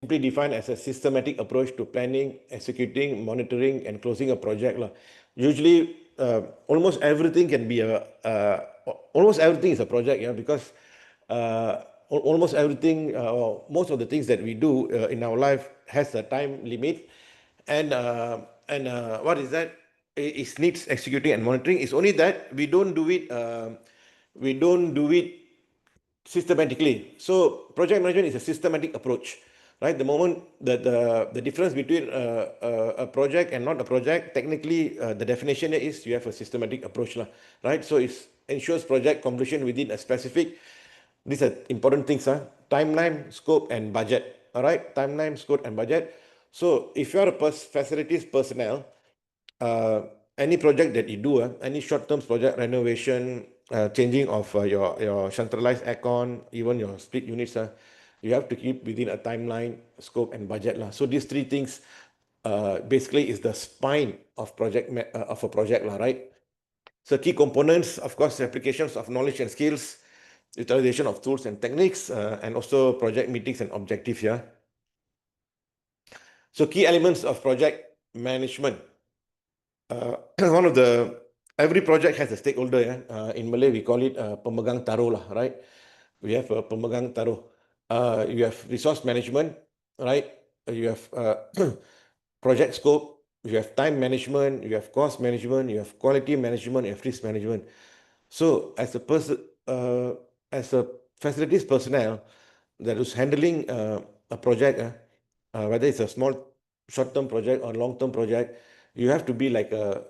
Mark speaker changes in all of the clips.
Speaker 1: simply defined as a systematic approach to planning, executing, monitoring, and closing a project lah. Usually, almost everything can be almost everything is a project, yeah, because almost everything, most of the things that we do in our life has a time limit, and what is that? It needs executing and monitoring. It's only that we don't do it. We don't do it systematically. So project management is a systematic approach, right? The moment that the difference between a project and not a project, technically the definition is you have a systematic approach, lah, right? So it ensures project completion within a specific, these are important things, timeline, scope, and budget. All right, timeline, scope, and budget. So if you are a facilities personnel, uh, any project that you do, any short-term project, renovation, changing of your centralized aircon, even your split units, you have to keep within a timeline, scope, and budget lah. So these three things basically is the spine of of a project lah, right? So key components, of course, applications of knowledge and skills, utilization of tools and techniques, and also project meetings and objectives. Yeah. So key elements of project management. One of the every project has a stakeholder. Yeah? In Malay, we call it pemegang taruh lah, right? We have a pemegang taruh. You have resource management, right? You have project scope. You have time management. You have cost management. You have quality management. You have risk management. So, as a person, as a facilities personnel that is handling a project, whether it's a small short-term project or long-term project, you have to be like a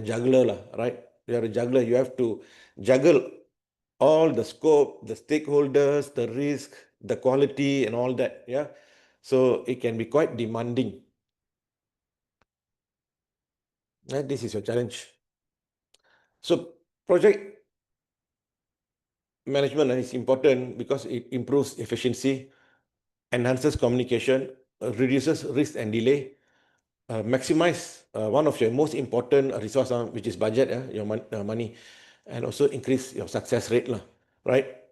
Speaker 1: juggler, lah, right? You are a juggler. You have to juggle all the scope, the stakeholders, the risk, the quality, and all that. Yeah. So it can be quite demanding. Right? This is your challenge. So project management is important because it improves efficiency, enhances communication, reduces risk and delay, maximize one of your most important resource, which is budget, your money, and also increase your success rate, lah, right?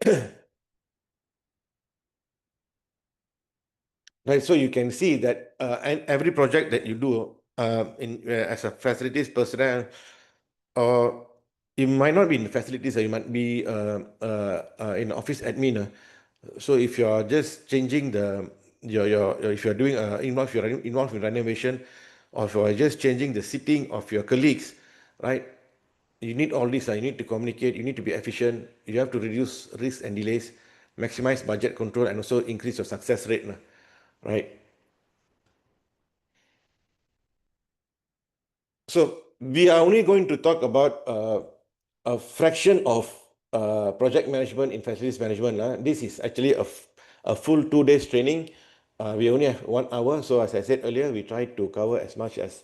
Speaker 1: Right. So you can see that and every project that you do as a facilities personnel, or you might not be in facilities, or you might be in office admin. So if you are just changing your if you are doing involved in renovation, or if you are just changing the seating of your colleagues, right? You need all this. You need to communicate. You need to be efficient. You have to reduce risks and delays, maximize budget control, and also increase your success rate, right? So we are only going to talk about a fraction of project management in facilities management. This is actually a full 2 days training. We only have 1 hour. So as I said earlier, we try to cover as much as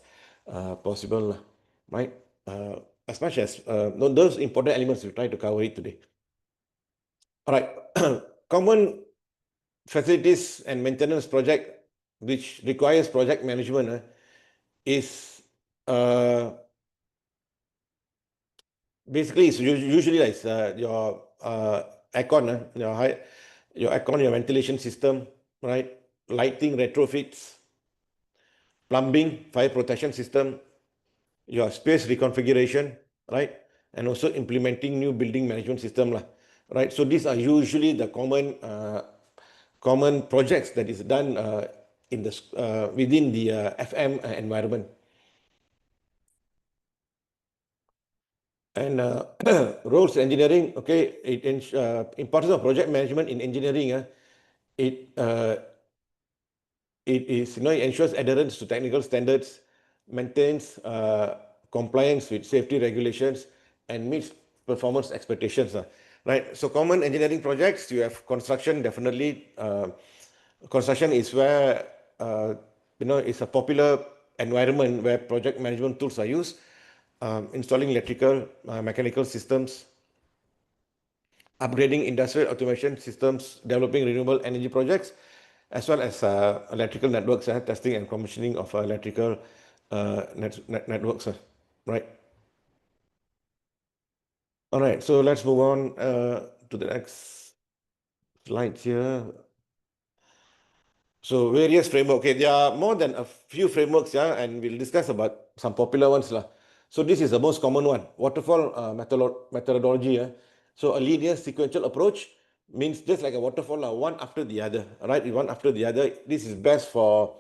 Speaker 1: possible, right? As much as those important elements, we try to cover it today. All right. Common facilities and maintenance project which requires project management is basically, it's usually like your aircon, your aircon, your ventilation system, right? Lighting retrofits, plumbing, fire protection system, your space reconfiguration, right? And also implementing new building management system, lah, right? So these are usually the common projects that is done in the within the FM environment. And roles engineering, okay, importance of project management in engineering, it it is, it ensures adherence to technical standards, maintains compliance with safety regulations, and meets performance expectations, right? So common engineering projects, you have construction, definitely. Construction is where it's a popular environment where project management tools are used. Installing electrical, mechanical systems, upgrading industrial automation systems, developing renewable energy projects, as well as electrical networks, testing and commissioning of electrical networks, right? All right, so let's move on to the next slide here. So various framework. Okay, there are more than a few frameworks, yeah, and we'll discuss about some popular ones lah. So this is the most common one, waterfall methodology. Yeah. So a linear sequential approach means just like a waterfall, one after the other, right? One after the other. This is best for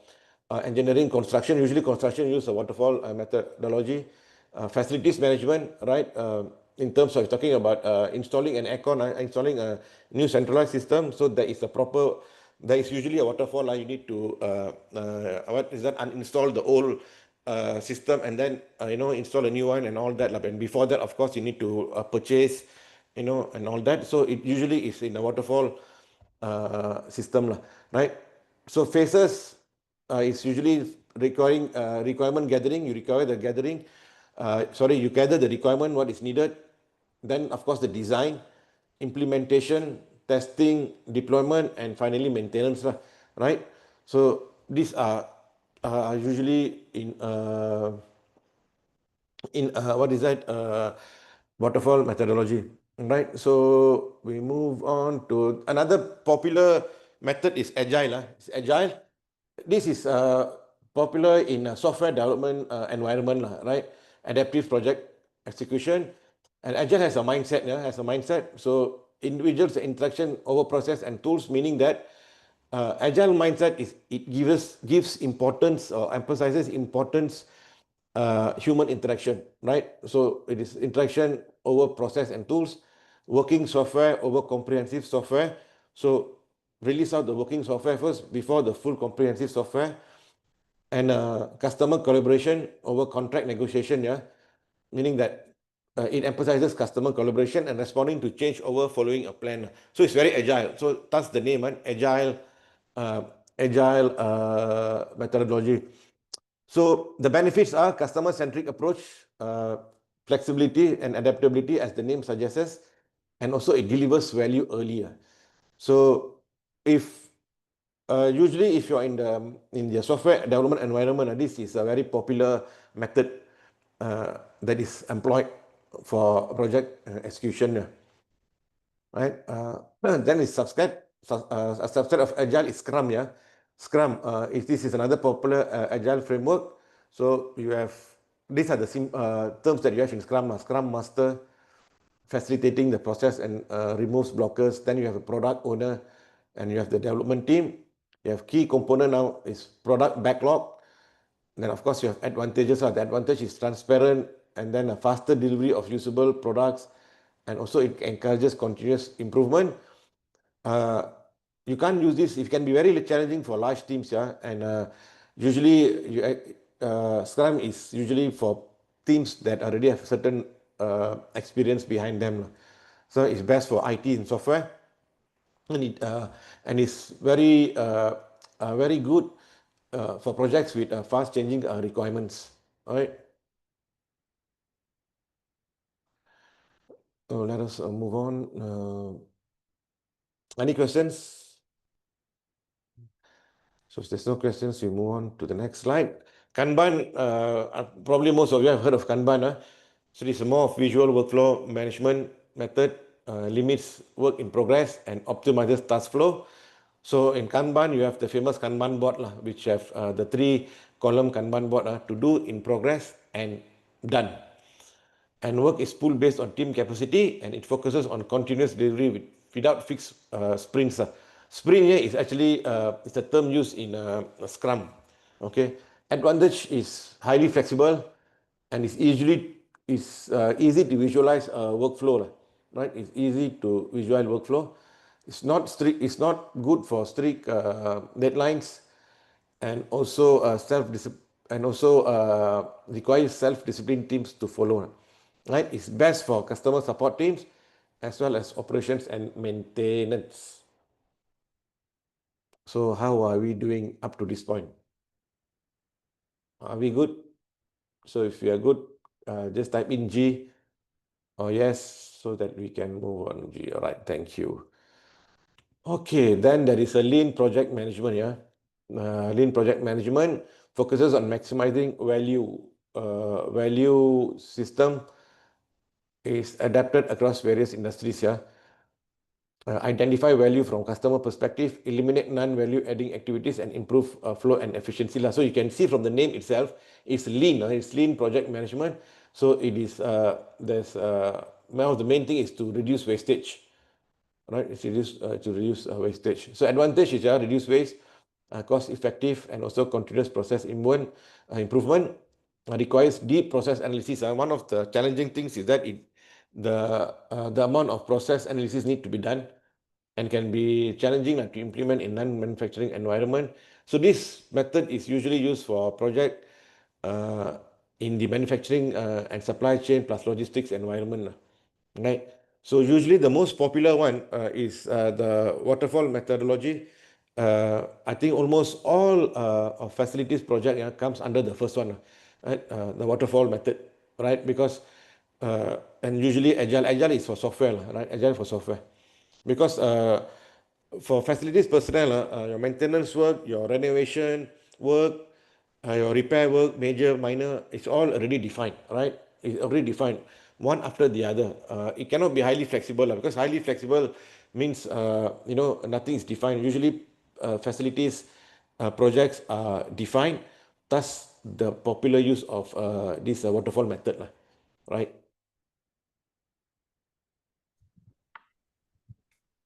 Speaker 1: engineering, construction. Usually construction use a waterfall methodology. Facilities management, right? In terms of talking about installing an aircon, installing a new centralized system, so there is a proper, there is usually a waterfall. You need to what is that? Uninstall the old system and then install a new one and all that. And before that, of course, you need to purchase, and all that. So it usually is in a waterfall system, right? So phases is usually requiring requirement gathering. You require the gathering. You gather the requirement, what is needed. Then, of course, the design, implementation, testing, deployment, and finally maintenance, right? So these are usually in what is that waterfall methodology, right? So we move on to another popular method is agile. It's agile. This is popular in software development environment, right? Adaptive project execution, and agile has a mindset. Yeah, has a mindset. So individuals interaction over process and tools, meaning that agile mindset is it gives importance or emphasizes importance human interaction, right? So it is interaction over process and tools, working software over comprehensive software. So release out the working software first before the full comprehensive software, and customer collaboration over contract negotiation, yeah, meaning that it emphasizes customer collaboration and responding to change over following a plan. So it's very agile. So that's the name, right? Uh, agile methodology. So the benefits are customer-centric approach, flexibility and adaptability, as the name suggests, and also it delivers value earlier. So if usually if you're in the software development environment, this is a very popular method that is employed for project execution, right? Then it's a subset of agile is Scrum, yeah. Scrum, if this is another popular agile framework. So you have, these are the terms that you have in Scrum. Scrum Master, facilitating the process and removes blockers. Then you have a product owner and you have the development team. You have key component now is product backlog. Then of course you have advantages. The advantage is transparent and then a faster delivery of usable products, and also it encourages continuous improvement. You can't use this. It can be very challenging for large teams, yeah. And usually, Scrum is usually for teams that already have certain experience behind them. So it's best for IT and software, and it's very good for projects with fast changing requirements. All right. So let us move on. Any questions? So if there's no questions, we move on to the next slide. Kanban, probably most of you have heard of Kanban. So this is more of visual workflow management method, limits work in progress and optimizes task flow. So in Kanban, you have the famous Kanban board, which have the 3-column Kanban board, to do, in progress, and done. And work is pool based on team capacity, and it focuses on continuous delivery without fixed sprints. Sprint here is actually it's a term used in Scrum. Okay, advantage is highly flexible, and it's easy to visualize workflow, right? It's easy to visualize workflow. It's not strict. It's not good for strict deadlines, and also requires self-discipline teams to follow. Right, it's best for customer support teams as well as operations and maintenance. So how are we doing up to this point? Are we good? So if we are good, just type in G or yes, so that we can move on. G. All right, thank you. Okay, then there is a lean project management. Yeah, lean project management focuses on maximizing value. Value system is adapted across various industries. Yeah, identify value from customer perspective, eliminate non-value adding activities, and improve flow and efficiency. So you can see from the name itself, it's lean. It's lean project management. So it is, one of the main thing is to reduce wastage, right? It's to reduce wastage. So advantage is reduce waste, cost effective, and also continuous process improvement. Requires deep process analysis. One of the challenging things is that the amount of process analysis need to be done and can be challenging to implement in non-manufacturing environment. So this method is usually used for project in the manufacturing and supply chain plus logistics environment, right? So usually the most popular one is the waterfall methodology. I think almost all of facilities project comes under the first one, right? The waterfall method, right? Because and usually agile is for software, right? Agile for software. Because for facilities personnel, your maintenance work, your renovation work, your repair work, major, minor, it's all already defined, right? It's already defined, one after the other. It cannot be highly flexible because highly flexible means, nothing is defined. Usually, facilities projects are defined, thus the popular use of this waterfall method, right?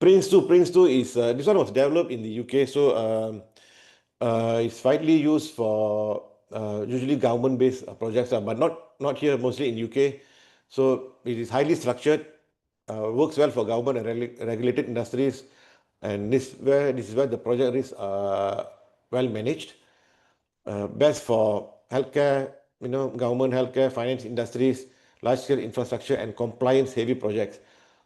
Speaker 1: Prince2 is this one was developed in the UK, so it's widely used for usually government-based projects, but not here, mostly in UK. So it is highly structured, works well for government and regulated industries, and this is where the project is well managed. Best for healthcare, government healthcare, finance industries, large-scale infrastructure, and compliance-heavy projects.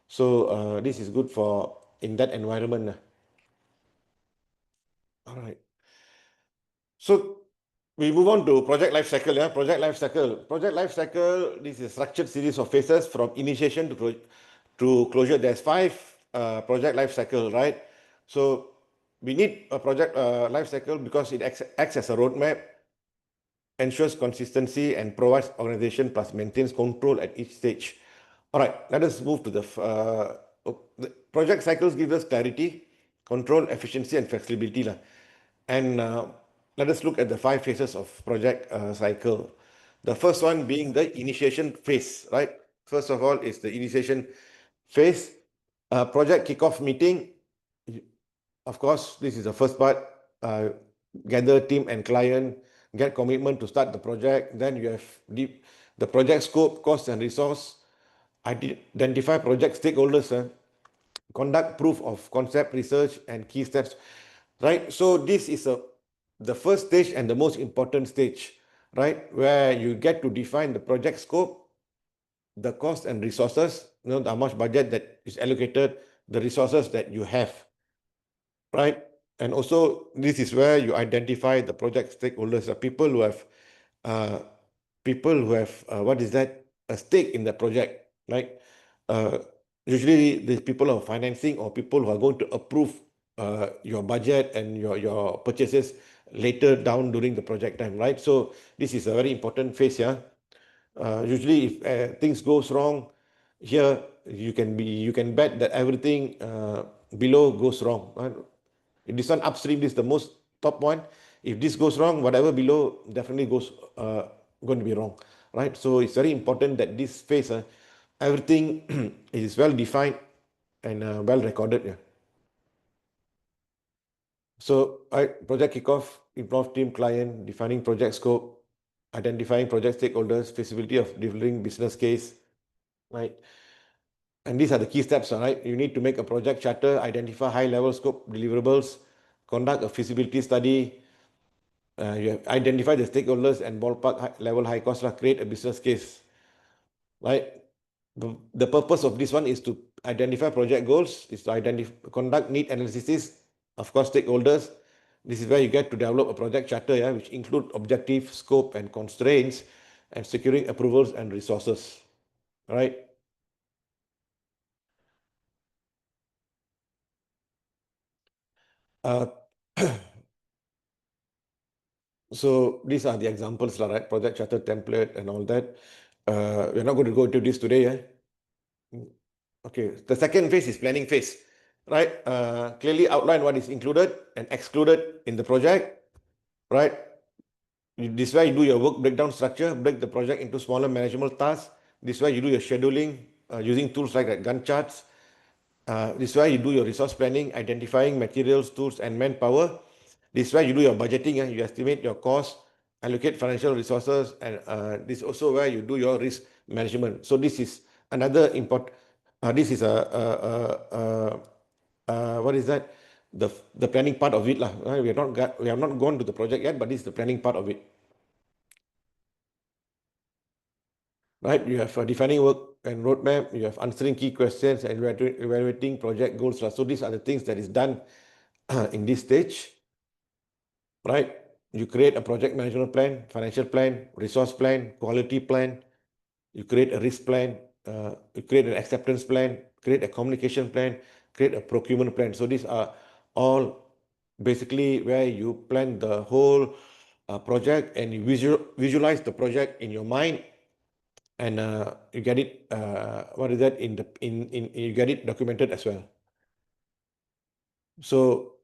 Speaker 1: So this is good for in that environment. All right. So we move on to project life cycle. Yeah, project life cycle. Project life cycle. This is a structured series of phases from initiation to closure. There's five project life cycle, right? So we need a project life cycle because it acts as a roadmap, ensures consistency, and provides organization plus maintains control at each stage. All right, let us move to the project cycles give us clarity, control, efficiency, and flexibility. And let us look at the five phases of project cycle. The first one being the initiation phase, right? First of all is the initiation phase. Project kickoff meeting. Of course, this is the first part. Gather team and client, get commitment to start the project. Then you have the project scope, cost, and resource. Identify project stakeholders, conduct proof of concept research and key steps, right? So this is the first stage and the most important stage, right? Where you get to define the project scope, the cost and resources, how much budget that is allocated, the resources that you have, right? And also this is where you identify the project stakeholders, the uh, people who have what is that, a stake in the project, right? Uh, Usually these people are financing or people who are going to approve your budget and your purchases later down during the project time, right? So this is a very important phase. Yeah. Usually if things goes wrong here, you can bet that everything below goes wrong, right? If this one upstream, this is the most top one. If this goes wrong, whatever below definitely goes going to be wrong, right? So it's very important that this phase, everything is well defined and well recorded. Yeah. So project kickoff, involve team, client, defining project scope, identifying project stakeholders, feasibility of delivering business case, right? And these are the key steps, right? You need to make a project charter, identify high-level scope deliverables, conduct a feasibility study, you have identify the stakeholders and ballpark level high cost, create a business case, right? The purpose of this one is to identify project goals, is to conduct need analysis, of course, stakeholders. This is where you get to develop a project charter, yeah, which include objective, scope, and constraints, and securing approvals and resources, right? Uh, so these are the examples, right? Project charter template and all that. We're not going to go into this today, yeah? Okay, the second phase is planning phase. right? Clearly outline what is included and excluded in the project, right? This is why you do your work breakdown structure, break the project into smaller manageable tasks. This is why you do your scheduling using tools like Gantt charts. This is why you do your resource planning, identifying materials, tools, and manpower. This is why you do your budgeting. You estimate your costs, allocate financial resources, and this is also where you do your risk management. So this is another important. This is what is that? The planning part of it lah. We have not gone to the project yet, but this is the planning part of it. Right? You have defining work and roadmap. You have answering key questions and evaluating project goals. So these are the things that is done in this stage. Right? You create a project management plan, financial plan, resource plan, quality plan. You create a risk plan. You create an acceptance plan. Create a communication plan. Create a procurement plan. So these are all basically where you plan the whole project and you visualize the project in your mind, and you get it what is that in you get it documented as well. So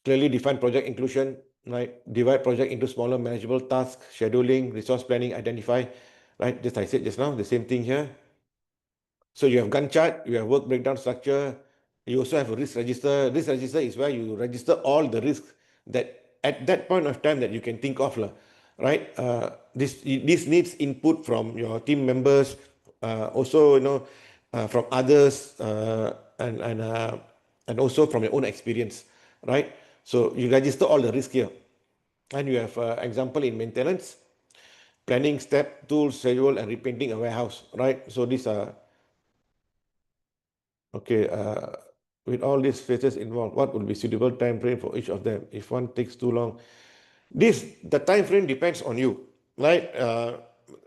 Speaker 1: clearly define project inclusion, right? Divide project into smaller manageable tasks, scheduling, resource planning, identify, right? Just I said just now, the same thing here. So you have Gantt chart, you have work breakdown structure, you also have a risk register. Risk register is where you register all the risks that at that point of time that you can think of, right? This needs input from your team members, also from others, and also from your own experience, right? So you register all the risk here, and you have example in maintenance, planning step, tools, schedule, and repainting a warehouse, right? So these are okay. With all these phases involved, what would be suitable time frame for each of them? If one takes too long, the time frame depends on you, right?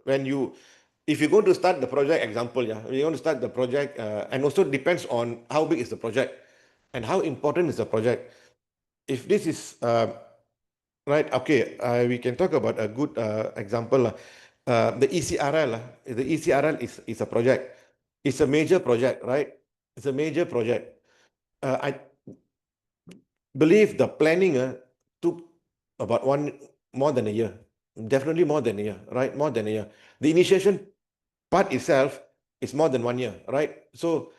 Speaker 1: If you're going to start the project, example, yeah, you're going to start the project, and also depends on how big is the project and how important is the project. If this is right, okay, we can talk about a good example. The ECRL, the ECRL is a project. It's a major project, right? It's a major project. I believe the planning took about more than a year. Definitely more than a year, right? More than a year. The initiation part itself is more than 1 year, right? So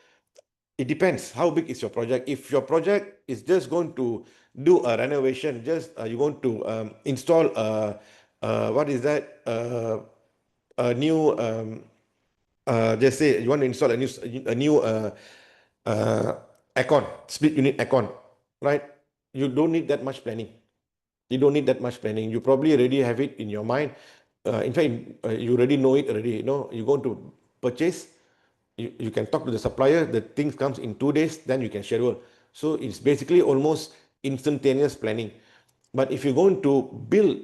Speaker 1: it depends how big is your project. If your project is just going to do a renovation, just you want to install what is that? A new just say you want to install a new uh, aircon, split unit aircon, right? You don't need that much planning. You don't need that much planning. You probably already have it in your mind. In fact, you already know it already. You're going to purchase. You can talk to the supplier. The things comes in 2 days. Then you can schedule. So it's basically almost instantaneous planning. But if you're going to build,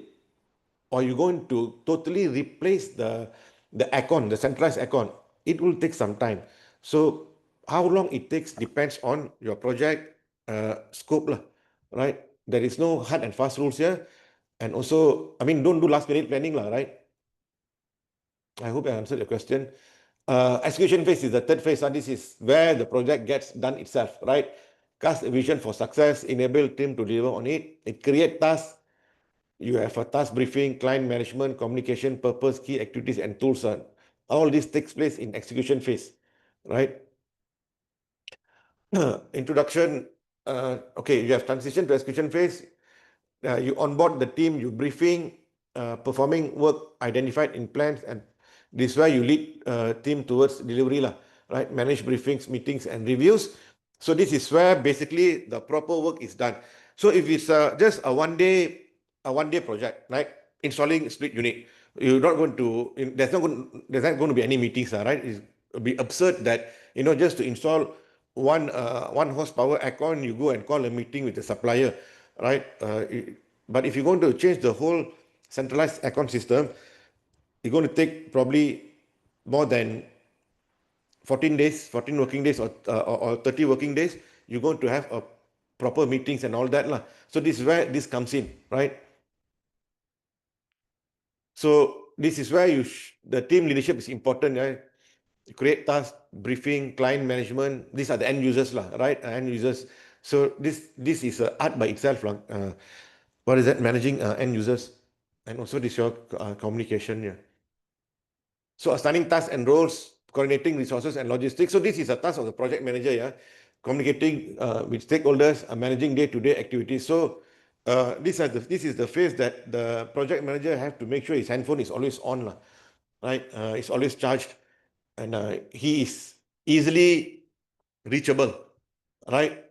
Speaker 1: or you're going to totally replace the aircon, the centralized aircon, it will take some time. So how long it takes depends on your project scope, right? There is no hard and fast rules here. And also, I mean, don't do last minute planning, right? I hope I answered your question. Execution phase is the third phase. And this is where the project gets done itself, right? Cast a vision for success, enable team to deliver on it. It create tasks. You have a task briefing, client management, communication, purpose, key activities, and tools. All this takes place in execution phase, right? Introduction. Okay, you have transition to execution phase. You onboard the team, you briefing, performing work identified in plans, and this is why you lead team towards delivery, right? Manage briefings, meetings, and reviews. So this is where basically the proper work is done. So if it's just a one day project, right? Installing split unit, you're not going to. There's not going to be any meetings, right? It would be absurd that just to install one horsepower aircon, you go and call a meeting with the supplier, right? But if you're going to change the whole centralized aircon system, you're going to take probably more than 14 days, 14 working days, or 30 working days. You're going to have a proper meetings and all that. So this is where this comes in, right? So this is where the team leadership is important, right? create task, briefing, client management. These are the end users, lah, right? End users. So this is art by itself, lah. What is that? Managing end users, and also this your communication. Yeah. So assigning tasks and roles, coordinating resources and logistics. So this is a task of the project manager. Yeah, communicating with stakeholders, managing day-to-day activities. So this is the phase that the project manager have to make sure his handphone is always on, lah, right? It's always charged, and he is easily reachable, right?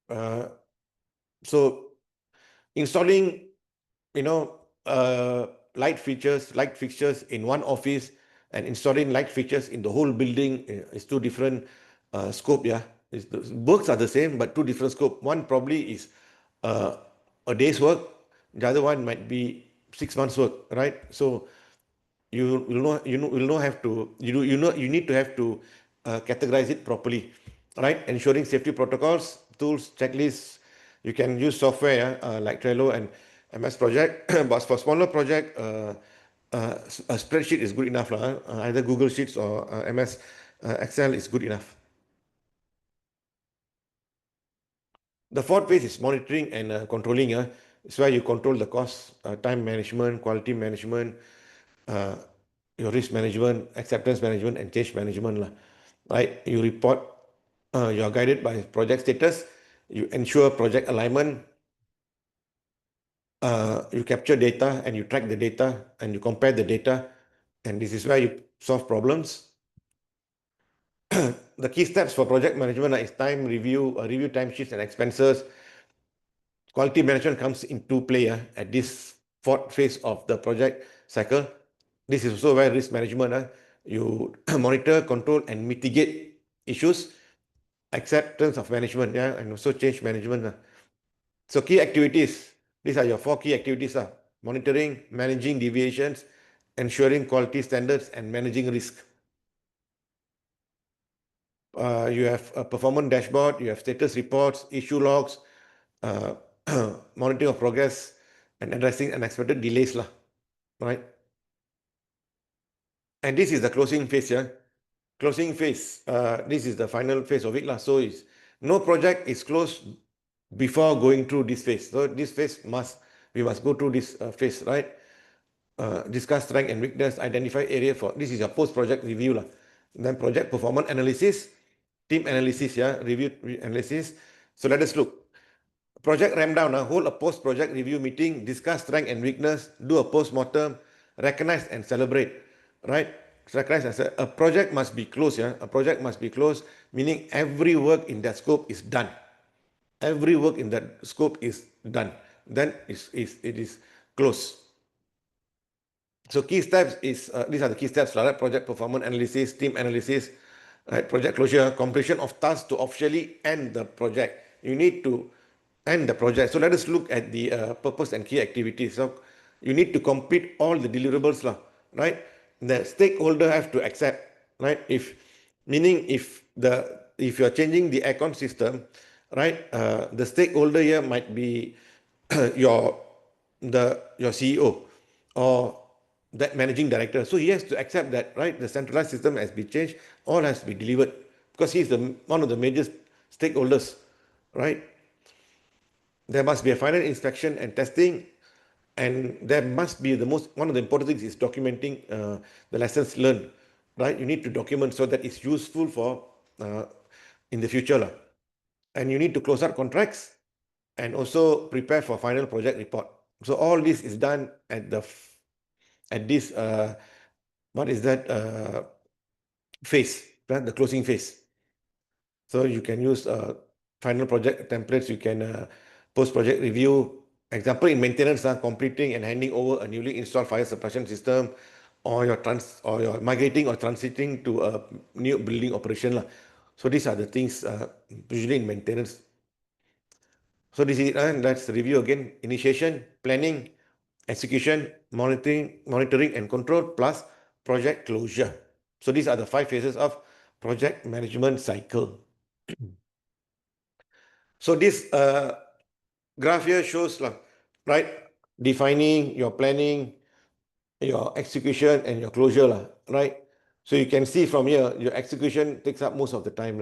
Speaker 1: Uh, so installing, you know, light fixtures in one office and installing light fixtures in the whole building is two different scope. Yeah, the works are the same, but two different scope. One probably is uh, a day's work. The other one might be 6 months work, right? So you have to you need to have to categorize it properly, right? Ensuring safety protocols, tools, checklists. You can use software like Trello and MS Project, but for smaller project, a spreadsheet is good enough, lah. Either Google Sheets or MS Excel is good enough. The fourth phase is monitoring and controlling. It's where you control the cost, time management, quality management, uh, your risk management, acceptance management, and change management, lah. Right? You report, you are guided by project status, you ensure project alignment, you capture data and you track the data and you compare the data, and this is where you solve problems. The key steps for project management is time review, review timesheets and expenses. Quality management comes into play at this fourth phase of the project cycle. This is also where risk management, you monitor, control, and mitigate issues, acceptance of management, yeah, and also change management. So key activities, these are your four key activities: monitoring, managing deviations, ensuring quality standards, and managing risk. You have a performance dashboard, you have status reports, issue logs, uh, monitoring of progress, and addressing unexpected delays, lah, right? And this is the closing phase, yeah. Closing phase. This is the final phase of it, lah. So it's no project is closed before going through this phase. So this phase we must go through this phase, right? Discuss strength and weakness, identify area for, this is a post-project review, lah. Then project performance analysis, team analysis, yeah, review analysis. So let us look. Project ramp down, hold a post-project review meeting, discuss strength and weakness, do a post-mortem, recognize and celebrate, right? Recognize and a project must be closed, yeah. A project must be closed, meaning every work in that scope is done. Every work in that scope is done. Then it is closed. So key steps is, these are the key steps, right? Project performance analysis, team analysis, right? Project closure, completion of tasks to officially end the project. You need to end the project. So let us look at the purpose and key activities. So you need to complete all the deliverables, lah, right? The stakeholder have to accept, right? Meaning if you are changing the aircon system, right? The stakeholder here might be your your CEO or that managing director. So he has to accept that, right? The centralized system has been changed, all has to be delivered because he's one of the major stakeholders, right? There must be a final inspection and testing, and there must be one of the important things is documenting the lessons learned, right? You need to document so that it's useful for in the future, lah. And you need to close out contracts and also prepare for final project report. So all this is done at this what is that phase, right? The closing phase. So you can use final project templates. You can post project review. Example in maintenance, completing and handing over a newly installed fire suppression system, or your migrating or transiting to a new building operation, lah. So these are the things usually in maintenance. So this is let's review again: initiation, planning, execution, monitoring and control, plus project closure. So these are the 5 phases of project management cycle. So this graph here shows, right, defining your planning, your execution, and your closure, right? So you can see from here, your execution takes up most of the time,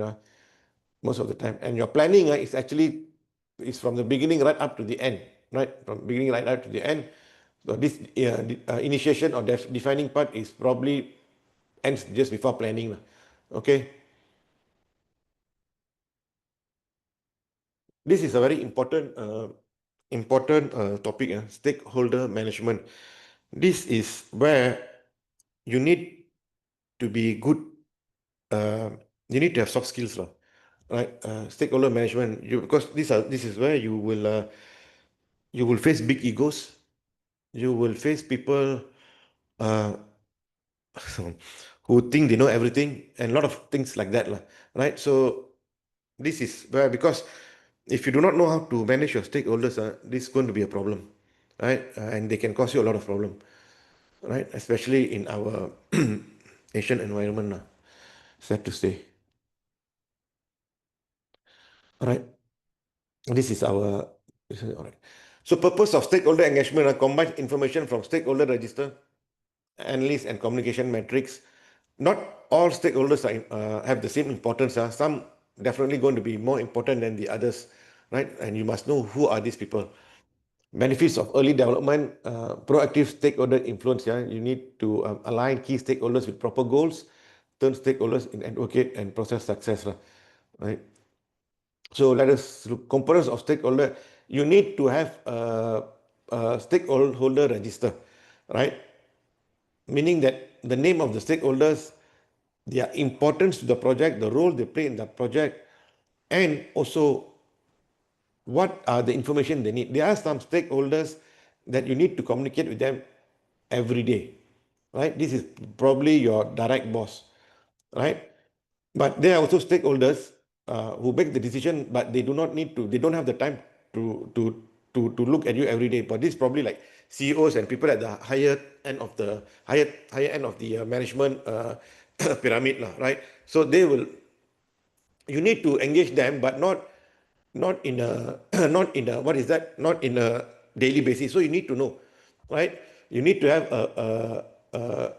Speaker 1: most of the time. And your planning is actually is from the beginning right up to the end, right? From beginning right up to the end. So this initiation or defining part is probably ends just before planning. Okay. This is a very important topic, stakeholder management. This is where you need to be good. You need to have soft skills, right? Stakeholder management. Because this is where you will face big egos. You will face people uh, who think they know everything and a lot of things like that, right? So this is where, because if you do not know how to manage your stakeholders, this is going to be a problem, right? And they can cause you a lot of problem, right? Especially in our Asian environment, sad to say. All right, this is our. All right. So purpose of stakeholder engagement combines information from stakeholder register, analysis and communication metrics. Not all stakeholders have the same importance. Some definitely going to be more important than the others, right? And you must know who are these people. Benefits of early development, proactive stakeholder influence. Yeah, you need to align key stakeholders with proper goals, turn stakeholders in advocate and process success, right? So let us look components of stakeholder. You need to have a stakeholder register, right? Meaning that the name of the stakeholders, their importance to the project, the role they play in the project, and also what are the information they need. There are some stakeholders that you need to communicate with them every day, right? This is probably your direct boss, right? But there are also stakeholders who make the decision, but they do not need to, they don't have the time to look at you every day. But this is probably like CEOs and people at the higher end of the higher end of the management pyramid, right? So they will, you need to engage them, but not in a not in a, what is that, not in a daily basis. So you need to know, right? You need to have a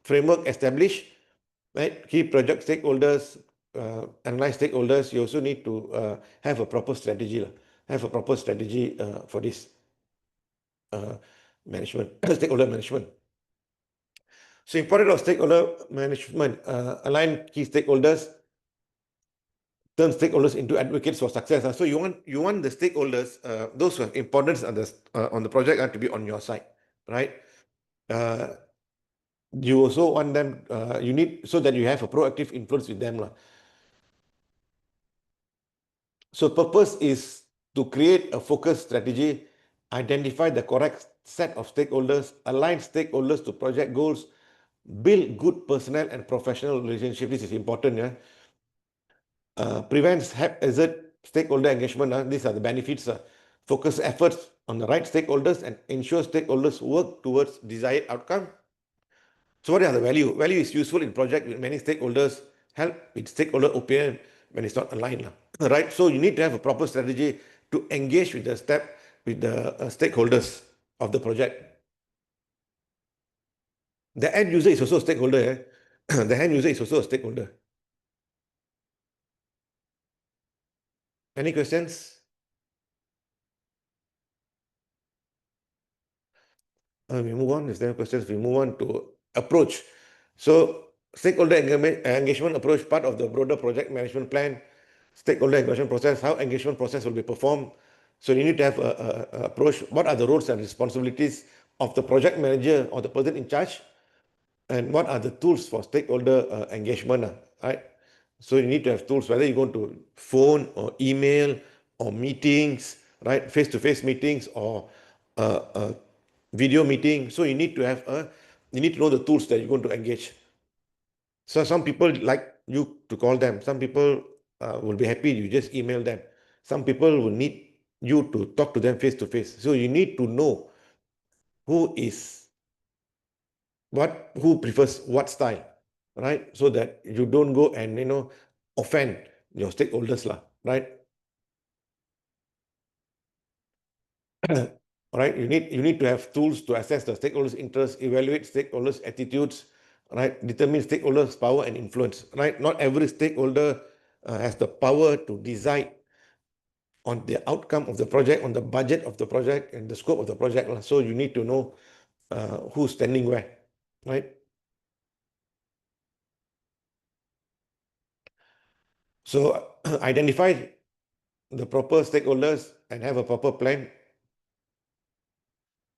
Speaker 1: framework established, right? Key project stakeholders, analyze stakeholders. You also need to have a proper strategy, have a proper strategy for this uh, management stakeholder management. So important of stakeholder management, align key stakeholders, turn stakeholders into advocates for success. So you want the stakeholders, those who have importance on the project, to be on your side, right? Uh, you also want them. You need so that you have a proactive influence with them, lah. So purpose is to create a focused strategy, identify the correct set of stakeholders, align stakeholders to project goals, build good personal and professional relationship. This is important, yeah. Prevents haphazard stakeholder engagement. These are the benefits. Focus efforts on the right stakeholders and ensure stakeholders work towards desired outcome. So what are the value? Value is useful in project with many stakeholders, help with stakeholder opinion when it's not aligned, right? So you need to have a proper strategy to engage with the stakeholders of the project. The end user is also a stakeholder. The end user is also a stakeholder. Any questions? We move on. If there are questions, we move on to approach. So stakeholder engagement approach, part of the broader project management plan. Stakeholder engagement process, how engagement process will be performed. So you need to have a approach. What are the roles and responsibilities of the project manager or the person in charge? And what are the tools for stakeholder engagement, right? So you need to have tools, whether you go to phone or email or meetings, right? Face-to-face meetings or video meeting. So you need to have you need to know the tools that you're going to engage. So some people like you to call them. Some people will be happy you just email them. Some people will need you to talk to them face to face. So you need to know who is who prefers what style, right? So that you don't go and offend your stakeholders, lah, right? All right, you need to have tools to assess the stakeholders' interests, evaluate stakeholders' attitudes, right? Determine stakeholders' power and influence, right? Not every stakeholder has the power to decide on the outcome of the project, on the budget of the project, and the scope of the project. So you need to know who's standing where, right? So identify the proper stakeholders and have a proper plan.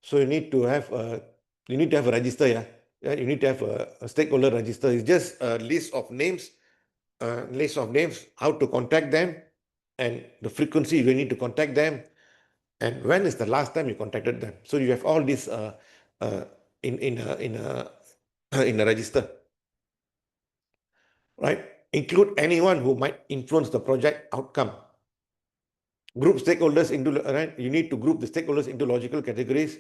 Speaker 1: So you need to have a register, yeah. Yeah, you need to have a stakeholder register. It's just a list of names, how to contact them, and the frequency you need to contact them, and when is the last time you contacted them. So you have all this uh, in a register, right? Include anyone who might influence the project outcome. Group stakeholders into, right? You need to group the stakeholders into logical categories.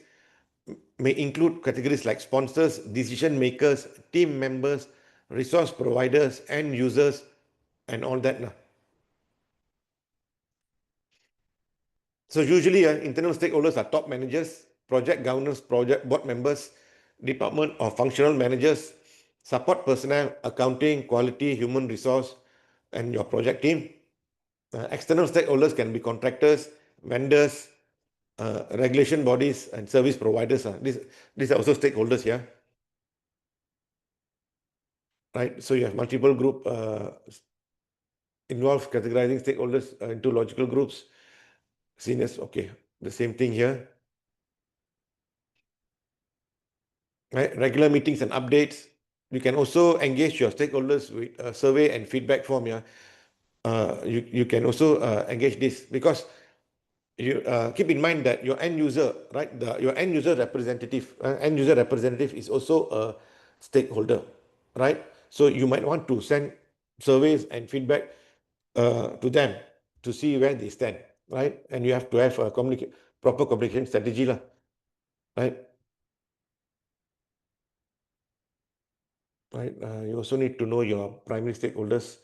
Speaker 1: May include categories like sponsors, decision makers, team members, resource providers, end users, and all that. So usually internal stakeholders are top managers, project governors, project board members, department or functional managers, support personnel, accounting, quality, human resource, and your project team. External stakeholders can be contractors, vendors, regulation bodies, and service providers. These are also stakeholders here, right? So you have multiple group involved categorizing stakeholders into logical groups. Seniors, okay, the same thing here. Right? Regular meetings and updates. You can also engage your stakeholders with a survey and feedback form. Yeah, you can also engage this, because you keep in mind that your end user, right? Your end user representative is also a stakeholder, right? So you might want to send surveys and feedback to them to see where they stand, right? And you have to have a proper communication strategy, lah, right? Right. You also need to know your primary stakeholders,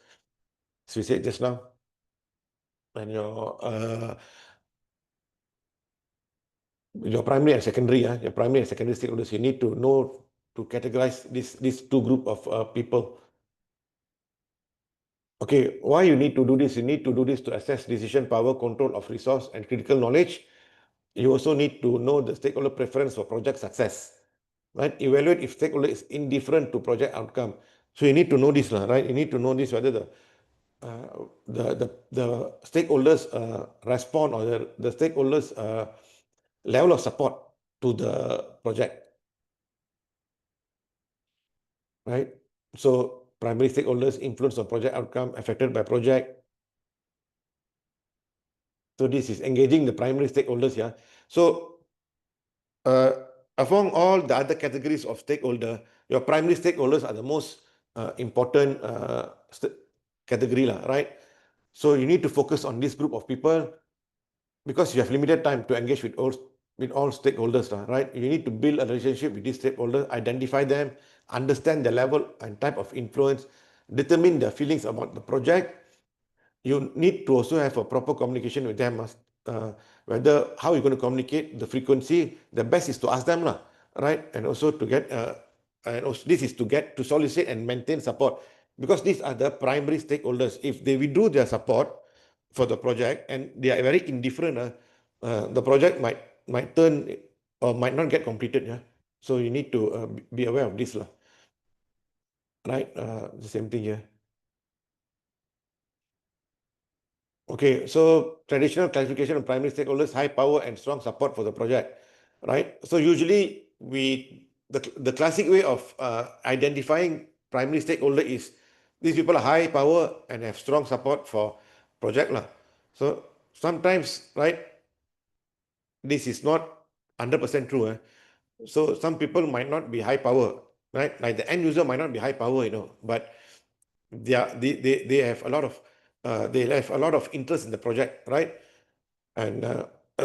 Speaker 1: as we said just now, and your primary and secondary. Your primary and secondary stakeholders. You need to know to categorize these two group of people. Okay, why you need to do this? You need to do this to assess decision power, control of resource, and critical knowledge. You also need to know the stakeholder preference for project success, right? Evaluate if stakeholder is indifferent to project outcome. So you need to know this, right? You need to know this, whether the stakeholders respond, or the stakeholders level of support to the project, right? So primary stakeholders influence on project outcome affected by project. So this is engaging the primary stakeholders. Yeah. So uh, among all the other categories of stakeholder, your primary stakeholders are the most important category, lah, right? So you need to focus on this group of people, because you have limited time to engage with all stakeholders, right? You need to build a relationship with these stakeholders, identify them, understand the level and type of influence, determine their feelings about the project. You need to also have a proper communication with them. Whether how you're going to communicate, the frequency, the best is to ask them, right? And also to get, and also this is to get to solicit and maintain support, because these are the primary stakeholders. If they withdraw their support for the project and they are very indifferent, the project might turn or might not get completed. Yeah, so you need to be aware of this, right? The same thing here. Okay, so traditional classification of primary stakeholders, high power and strong support for the project, right? So usually the classic way of identifying primary stakeholder is these people are high power and have strong support for project, lah. So sometimes, right, this is not 100% true. So some people might not be high power, right? Like the end user might not be high power, but they have a lot of interest in the project, right? And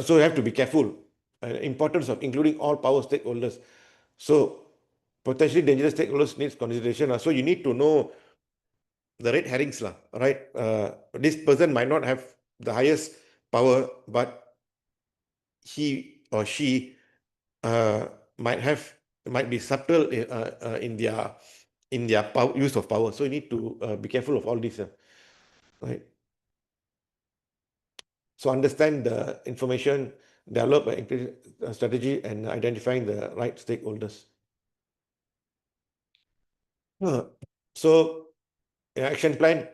Speaker 1: so you have to be careful. Importance of including all power stakeholders. So potentially dangerous stakeholders needs consideration. So you need to know the red herrings, right? This person might not have the highest power, but he or she uh, might be subtle in their in their use of power. So you need to be careful of all this, right? So understand the information, develop a strategy, and identifying the right stakeholders. So action plan,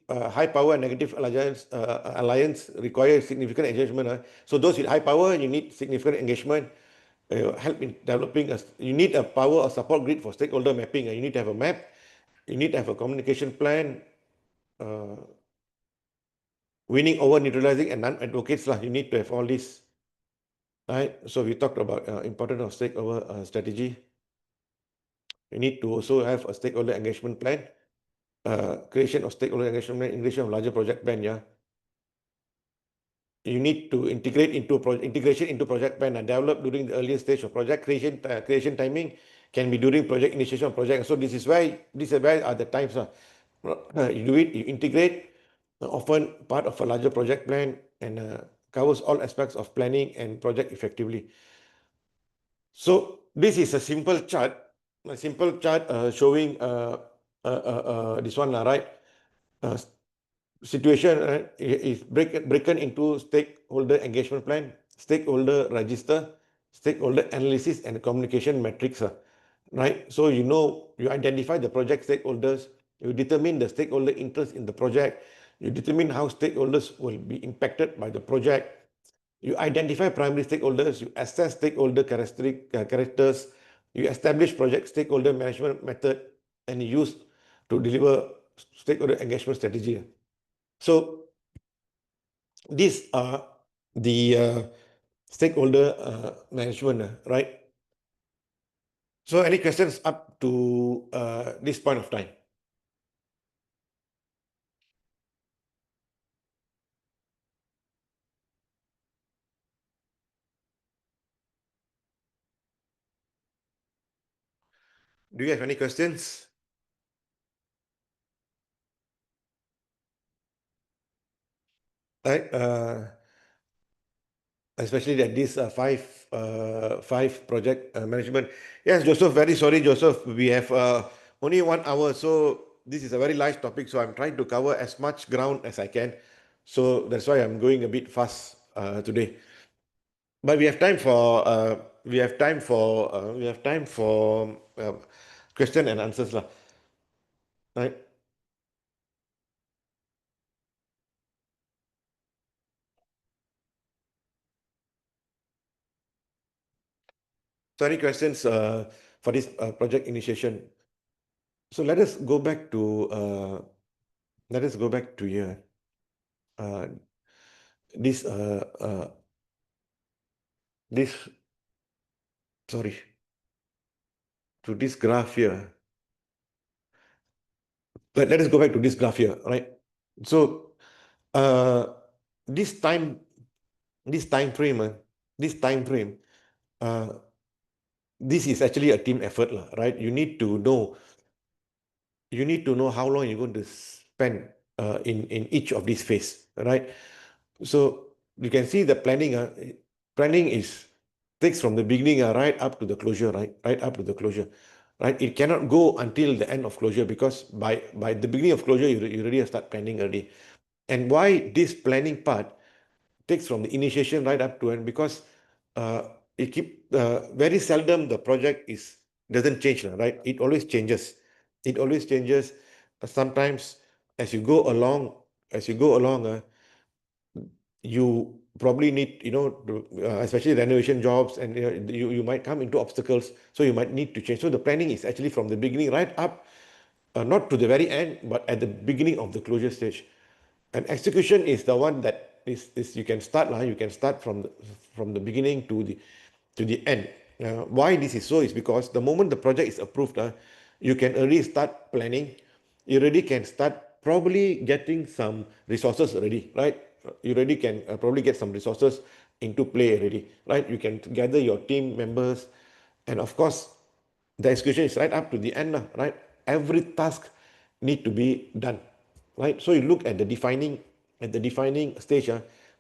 Speaker 1: high power and negative alliance require significant engagement. So those with high power, you need significant engagement. Help in developing you need a power or support grid for stakeholder mapping. You need to have a map. You need to have a communication plan. Winning over neutralizing and non-advocates. You need to have all this. Right? So we talked about importance of stakeholder strategy. You need to also have a stakeholder engagement plan. Creation of stakeholder engagement plan, integration of larger project plan. Yeah. You need to integration into project plan and develop during the earlier stage of project creation. Creation timing can be during project initiation of project. So this is where are the times. You do it, you integrate, often part of a larger project plan, and covers all aspects of planning and project effectively. So this is a simple chart, showing this one, right? Situation is broken into stakeholder engagement plan, stakeholder register, stakeholder analysis, and communication metrics, right? So you identify the project stakeholders, you determine the stakeholder interest in the project, you determine how stakeholders will be impacted by the project, you identify primary stakeholders, you assess stakeholder characters, you establish project stakeholder management method, and you use to deliver stakeholder engagement strategy. So these are the stakeholder management, right? So any questions up to this point of time? Do you have any questions? Right. Especially that these five project management. Yes, Joseph, very sorry, Joseph. We have only 1 hour, so this is a very large topic. So I'm trying to cover as much ground as I can. So that's why I'm going a bit fast today. But we have time for question and answers, lah. Right? So any questions for this project initiation? So let us go back to here. Uh, this this sorry, to this graph here. But let us go back to this graph here, right? So uh, this time frame, uh, this is actually a team effort, right? You need to know how long you're going to spend in each of these phase, right? So you can see the planning. Planning takes from the beginning, right up to the closure, right? Right up to the closure, right? It cannot go until the end of closure, because by the beginning of closure, you already start planning already. And why this planning part takes from the initiation right up to end? Because very seldom the project doesn't change, right? It always changes. It always changes. Sometimes as you go along, you probably need, especially renovation jobs, and you might come into obstacles, so you might need to change. So the planning is actually from the beginning right up, not to the very end, but at the beginning of the closure stage. And execution is the one that is you can start, you can start from the beginning to the end. Why this is so is because the moment the project is approved, you can already start planning. You already can start probably getting some resources already, right? You already can probably get some resources into play already, right? You can gather your team members, and of course, the execution is right up to the end, right? Every task need to be done, right? So you look at the defining stage,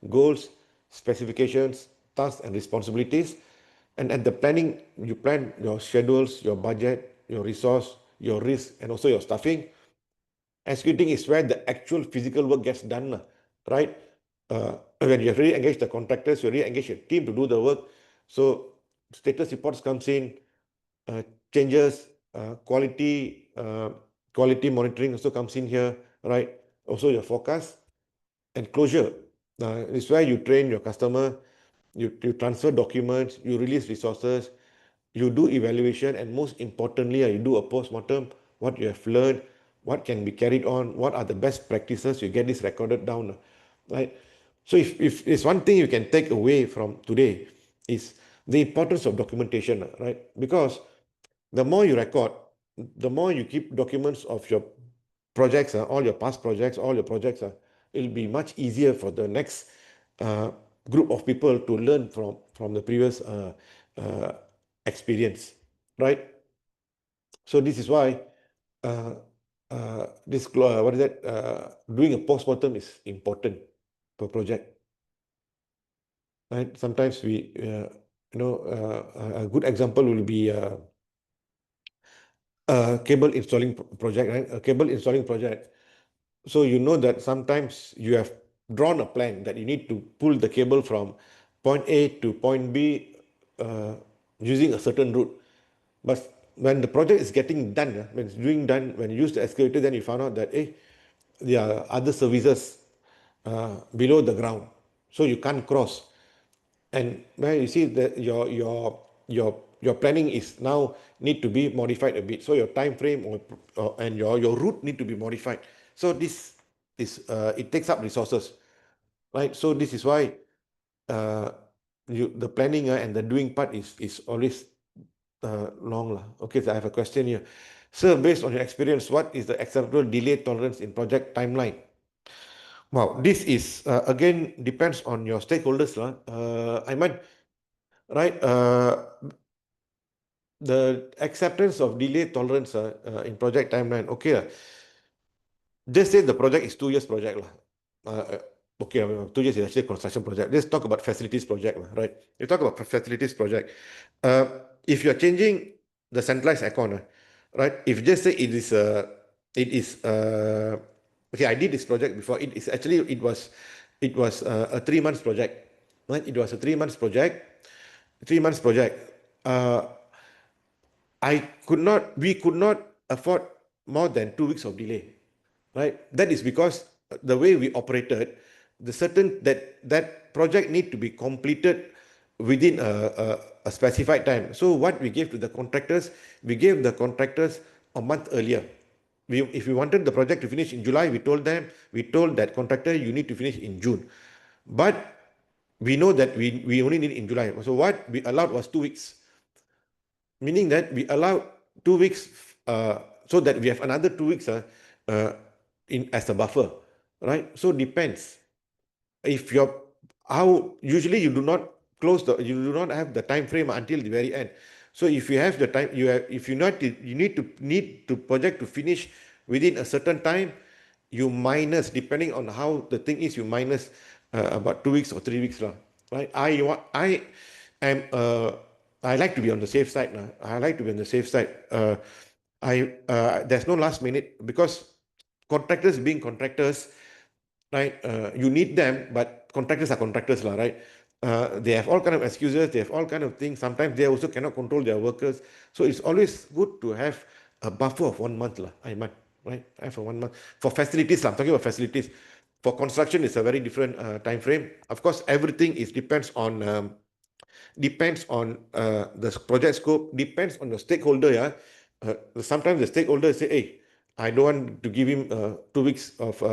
Speaker 1: goals, specifications, tasks, and responsibilities. And at the planning, you plan your schedules, your budget, your resource, your risk, and also your staffing. Executing is where the actual physical work gets done, right? When you have really engaged the contractors, you really engage your team to do the work. So status reports comes in, uh, changes, quality monitoring also comes in here, right? Also your forecast and closure. It's where you train your customer, you transfer documents, you release resources, you do evaluation, and most importantly, you do a post-mortem, what you have learned, what can be carried on, what are the best practices, you get this recorded down, right? So if it's one thing you can take away from today is the importance of documentation, right? Because the more you record, the more you keep documents of your projects, all your past projects, all your projects, it'll be much easier for the next uh, group of people to learn from the previous uh, experience, right? So this is why uh, what is that? Doing a postmortem is important per project, right? Sometimes a good example will be a cable installing project, right? A cable installing project. So you know that sometimes you have drawn a plan that you need to pull the cable from point A to point B using a certain route. But when the project is getting done, when it's doing done, when you use the excavator, then you found out that there are other services below the ground, so you can't cross. And where you see that your planning is now need to be modified a bit. So your time frame and your route need to be modified. So this is it takes up resources, right? So this is why uh, the planning and the doing part is always long lah. Okay, so I have a question here. Sir, based on your experience, what is the acceptable delay tolerance in project timeline? Wow, this is again depends on your stakeholders lah. I might right. The acceptance of delay tolerance in project timeline. Okay, just say the project is 2 years project lah. Okay, 2 years is actually a construction project. Let's talk about facilities project lah, right? You talk about facilities project. If you are changing the centralized aircon, right? If just say it is okay, I did this project before. It was a 3 months project, right? It was a 3 months project. 3 months project. Uh, we could not afford more than 2 weeks of delay, right? That is because the way we operated, that project need to be completed within a specified time. So what we gave to the contractors, we gave the contractors a month earlier. If we wanted the project to finish in July, we told that contractor, you need to finish in June. But we know that we only need in July. So what we allowed was 2 weeks, meaning that we allow 2 weeks so that we have another 2 weeks uh, in as a buffer, right? So depends. If you're how usually you do not you do not have the time frame until the very end. So if you have the time, if you not you need to project to finish within a certain time, you minus depending on how the thing is, you minus about 2 weeks or 3 weeks lah, right? I am I like to be on the safe side lah. I like to be on the safe side. There's no last minute because contractors being contractors, right? You need them, but contractors are contractors, lah, right? They have all kind of excuses. They have all kind of things. Sometimes they also cannot control their workers. So it's always good to have a buffer of 1 month, lah. I might, right? I have a 1 month for facilities. I'm talking about facilities. For construction, it's a very different time frame. Of course, everything is depends on the project scope, depends on the stakeholder. Yeah, sometimes the stakeholder say, "Hey, I don't want to give him 2 weeks of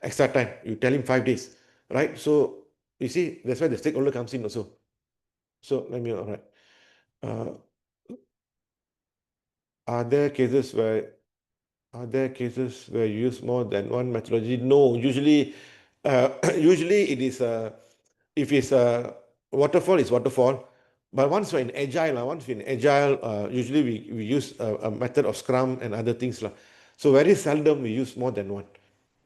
Speaker 1: extra time. You tell him 5 days, right?" So you see, that's why the stakeholder comes in also. So let me all right. Uh, are there cases where Are there cases where you use more than one methodology? No, usually, usually it is if it's a waterfall, it's waterfall. But once we're in agile, usually we use a method of Scrum and other things lah. So very seldom we use more than one,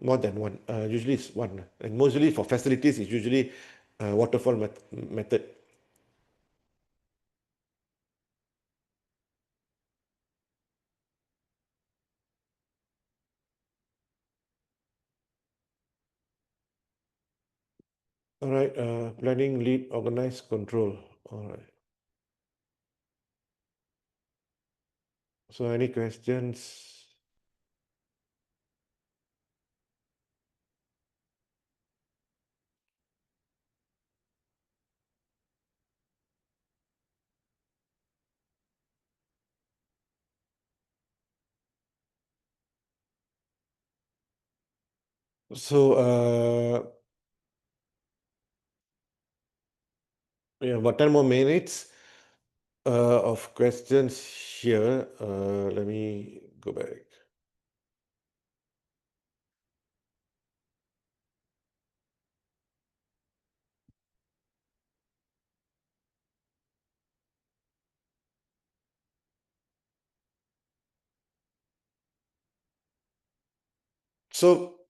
Speaker 1: more than one. Usually it's one, and mostly for facilities, it's usually waterfall method. All right. Planning, lead, organize, control. All right. So any questions? So we have about 10 more minutes of questions here. Let me go back. So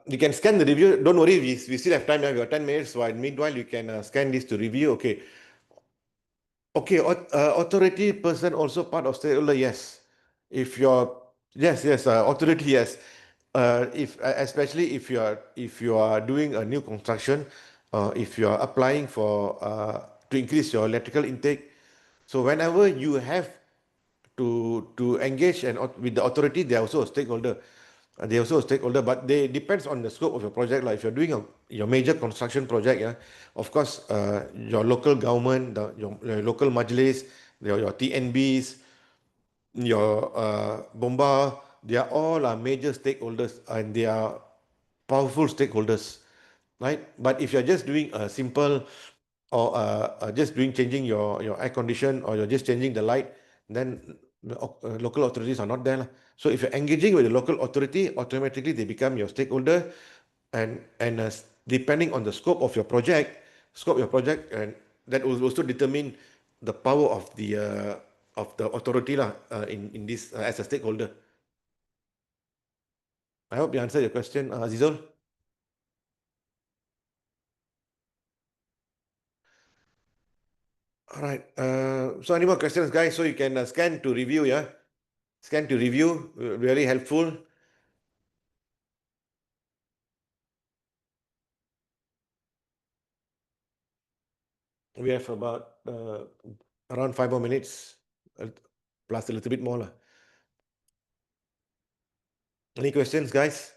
Speaker 1: you can scan the review. Don't worry, we still have time. We have 10 minutes. So meanwhile, you can scan this to review. Okay. Okay. Authority person also part of stakeholder. Yes. If you're yes, authority, yes. If especially if you are doing a new construction, if you are applying for to increase your electrical intake, so whenever you have to engage and with the authority, they are also a stakeholder. They also a stakeholder, but they depends on the scope of your project. Like if you're doing your major construction project, yeah, of course, your local government, your local majlis, your TNBs, your Bomba, they are all major stakeholders and they are powerful stakeholders, right? But if you're just doing a simple or just doing changing your air condition or you're just changing the light, then local authorities are not there lah. So if you're engaging with the local authority, automatically they become your stakeholder, and depending on the scope of your project, and that will also determine the power of the authority lah, in this as a stakeholder. I hope you answered your question, Azizul. All right. So any more questions, guys? So you can scan to review, yeah? Scan to review, really helpful. We have about around 5 more minutes, plus a little bit more lah. Any questions, guys?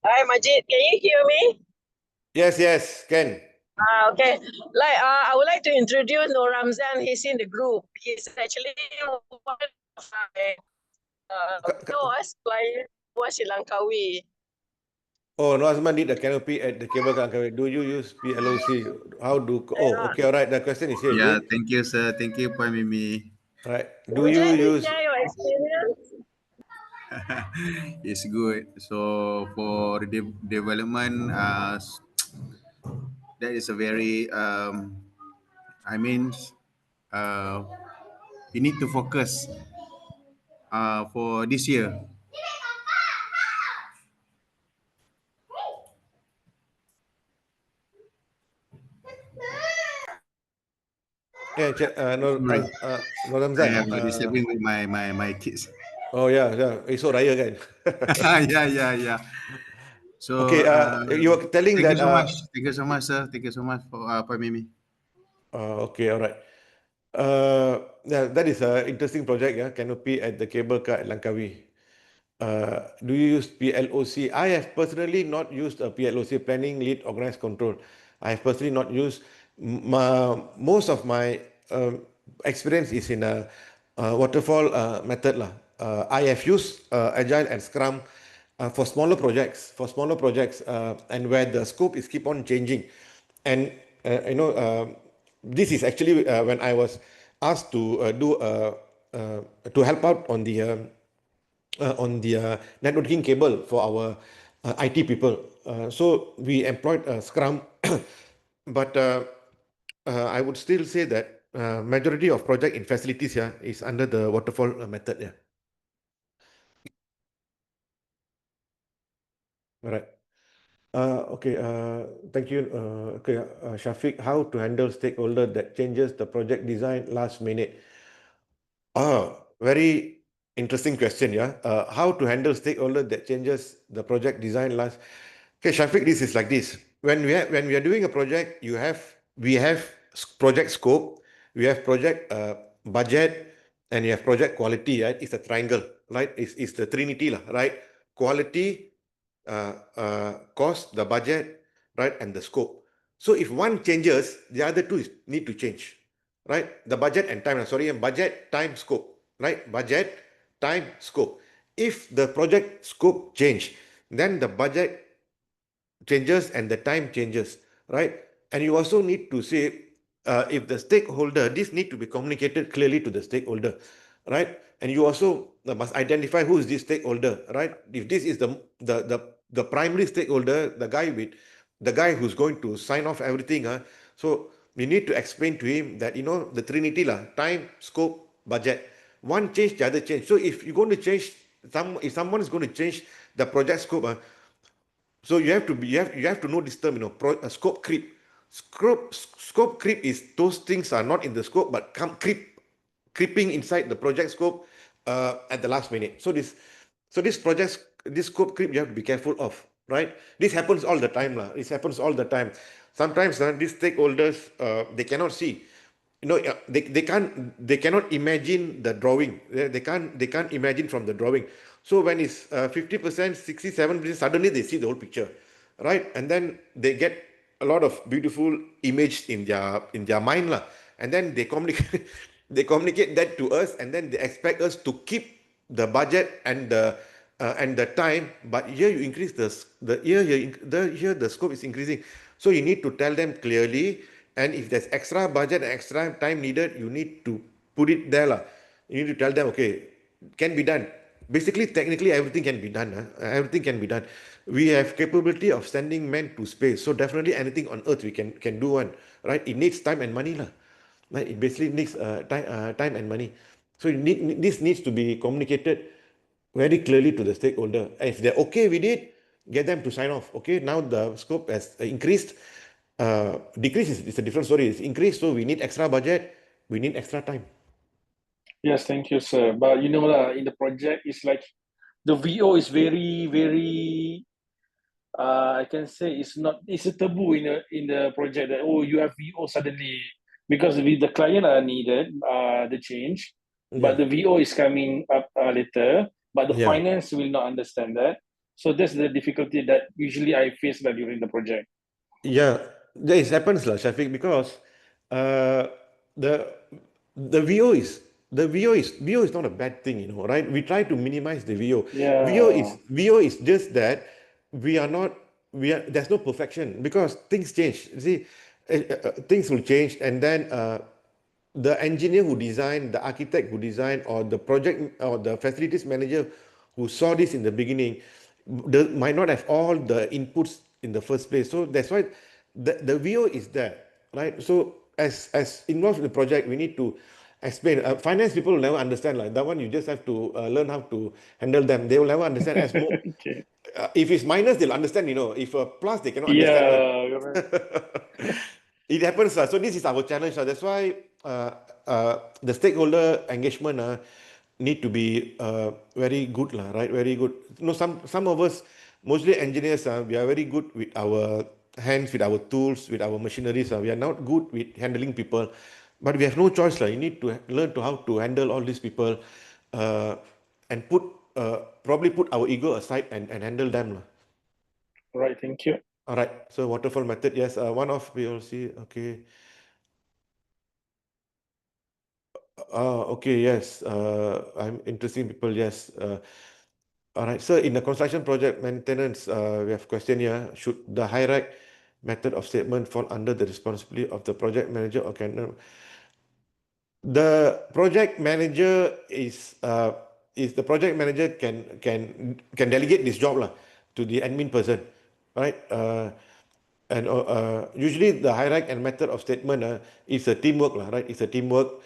Speaker 2: Hi, Majid. Can you hear me?
Speaker 1: Yes, can.
Speaker 2: Okay. I would like to introduce Nur Ramzan. He's in the group. He's actually one of my client was Sri Lankawi.
Speaker 1: Oh, Nazman did the canopy at the cable car. Do you use PLOC? How do? Oh, okay, all right. The question is here, is
Speaker 3: Yeah,
Speaker 1: it?
Speaker 3: thank you, sir. Thank you, Pak Mimi.
Speaker 1: All right. Do
Speaker 2: Would you
Speaker 1: you
Speaker 2: like to
Speaker 1: use?
Speaker 2: share your experience?
Speaker 3: It's good. So for the development, that is a very, I mean, uh, you need to focus for this year.
Speaker 1: Yeah,
Speaker 3: Sorry,
Speaker 1: Nur
Speaker 3: I
Speaker 1: Ramzan.
Speaker 3: have a disturbing with my kids.
Speaker 1: Oh yeah. Esok raya kan.
Speaker 3: Yeah. So
Speaker 1: Okay. You were telling
Speaker 3: thank you
Speaker 1: that.
Speaker 3: so much. Thank you so much, sir. Thank you so much for Pak Mimi.
Speaker 1: Okay, all right. Yeah, that is an interesting project, yeah, canopy at the cable car at Langkawi. Do you use PLOC? I have personally not used a PLOC, planning, lead, organize, control. I have personally not used. Most of my experience is in a waterfall method lah. I have used Agile and Scrum for smaller projects, and where the scope is keep on changing, and this is actually when I was asked to to help out on the networking cable for our IT people. So we employed Scrum, but I would still say that majority of project in facilities here is under the waterfall method. Yeah, all right. Okay, thank you. Okay, Shafiq, how to handle stakeholder that changes the project design last minute? Very interesting question, yeah. How to handle stakeholder that changes the project design last. Okay, Shafiq, this is like this. When we are doing a project, we have project scope, we have project budget, and you have project quality, right? It's a triangle, right? It's the trinity, lah, right? Quality, cost, the budget, right, and the scope. So if one changes, the other two need to change, right? The budget and time. Sorry, and budget, time, scope, right? Budget, time, scope. If the project scope change, then the budget changes and the time changes, right? And you also need to say, if the stakeholder, this need to be communicated clearly to the stakeholder, right? And you also must identify who is this stakeholder, right? If this is the primary stakeholder, the guy who's going to sign off everything, so we need to explain to him that, the trinity lah, time, scope, budget. One change, the other change. So if you're going to change if someone is going to change the project scope, so you have to know this term, scope creep. Scope creep is those things are not in the scope but creeping inside the project scope at the last minute. This scope creep you have to be careful of, right? This happens all the time, lah. This happens all the time. Sometimes these stakeholders they cannot see, they cannot imagine the drawing. They can't imagine from the drawing. So when it's 50%, 67%, suddenly they see the whole picture, right? And then they get a lot of beautiful image in their mind lah. And then they communicate they communicate that to us, and then they expect us to keep the budget and the time. But here you increase here the scope is increasing. So you need to tell them clearly, and if there's extra budget and extra time needed, you need to put it there lah. You need to tell them, okay, can be done. Basically, technically, everything can be done. Everything can be done. We have capability of sending men to space, so definitely anything on Earth we can do one, right? It needs time and money lah. Right? It basically needs time and money. So this needs to be communicated very clearly to the stakeholder. If they're okay with it, get them to sign off. Okay, now the scope has increased. Decrease is a different story. It's increased, so we need extra budget, we need extra time.
Speaker 4: Yes, thank you, sir. But in the project, it's like the VO is very, very. I can say it's a taboo in the project that you have VO suddenly, because with the client are needed the change, but the VO is coming up later, but the finance will not understand that. So that's the difficulty that usually I face during the project.
Speaker 1: Yeah, it happens lah, Shafiq, because uh, the VO is not a bad thing, right? We try to minimize the VO.
Speaker 4: Yeah.
Speaker 1: VO is just that there's no perfection because things change. You see, things will change, and then the engineer who designed, the architect who designed, or the project or the facilities manager who saw this in the beginning, might not have all the inputs in the first place. So that's why the VO is there, right? So as involved in the project, we need to explain. Finance people will never understand like that one. You just have to learn how to handle them. They will never understand as more.
Speaker 4: Okay.
Speaker 1: If it's minus, they'll understand. If a plus, they cannot understand.
Speaker 4: Yeah.
Speaker 1: It happens. So this is our challenge. That's why the stakeholder engagement need to be very good, right? Very good. Some of us, mostly engineers, we are very good with our hands, with our tools, with our machineries. We are not good with handling people, but we have no choice. You need to learn how to handle all these people and probably put our ego aside and handle them.
Speaker 4: Right. Thank you.
Speaker 1: All right. So waterfall method, yes. One of PLC. Okay. Okay. Yes. I'm interesting people. Yes. All right. So in the construction project maintenance, we have a question here. Should the hierarchy method of statement fall under the responsibility of the project manager, or can the project manager is the project manager can delegate this job to the admin person, right? And usually the hierarchy and method of statement is a teamwork, right? It's a teamwork.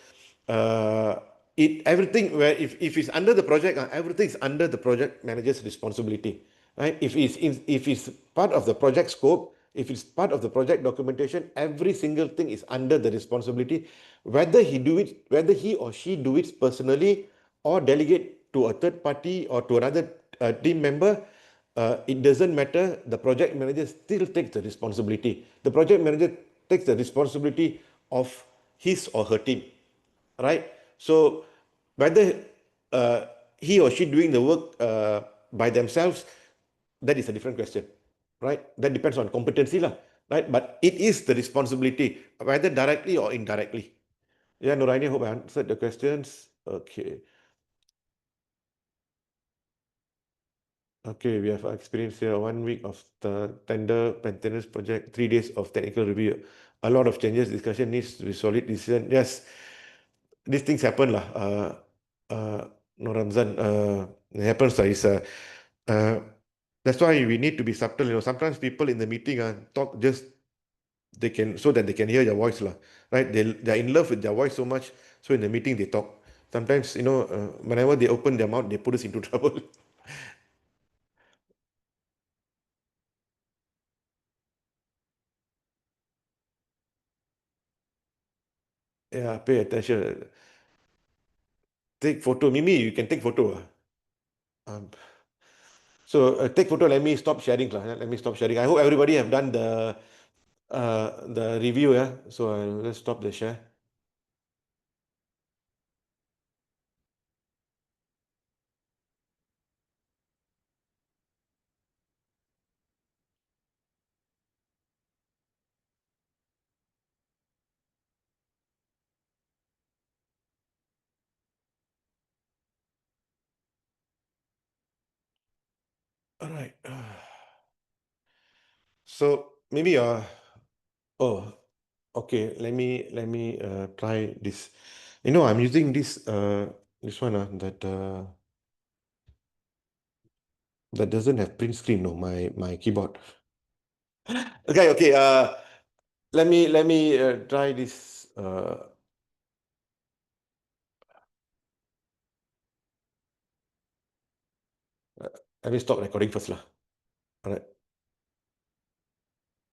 Speaker 1: Everything where if it's under the project, everything is under the project manager's responsibility, right? If it's part of the project scope, if it's part of the project documentation, every single thing is under the responsibility, whether he or she do it personally or delegate to a third party or to another team member. It doesn't matter. The project manager still takes the responsibility. The project manager takes the responsibility of his or her team, right? So whether he or she doing the work by themselves, that is a different question, right? That depends on competency lah, right? But it is the responsibility, whether directly or indirectly. Yeah, Noraini, I hope I answered the questions. Okay. Okay, we have experience here 1 week of the tender maintenance project, 3 days of technical review. A lot of changes, discussion needs to be solid decision. Yes, these things happen lah. Uh, no Ramzan, it happens lah. Uh, that's why we need to be subtle. You know, sometimes people in the meeting talk just they can so that they can hear your voice lah. Right? They're in love with their voice so much. So in the meeting they talk. Sometimes whenever they open their mouth, they put us into trouble. Yeah, pay attention. Take photo. Mimi, you can take photo. Um, so take photo. Let me stop sharing. Let me stop sharing. I hope everybody have done the review. Yeah. So let's stop the share. All right. So maybe oh, okay. Let me try this. I'm using this one that doesn't have print screen. No, my keyboard. Okay, okay. Let me try this. Let me stop recording first lah. All right.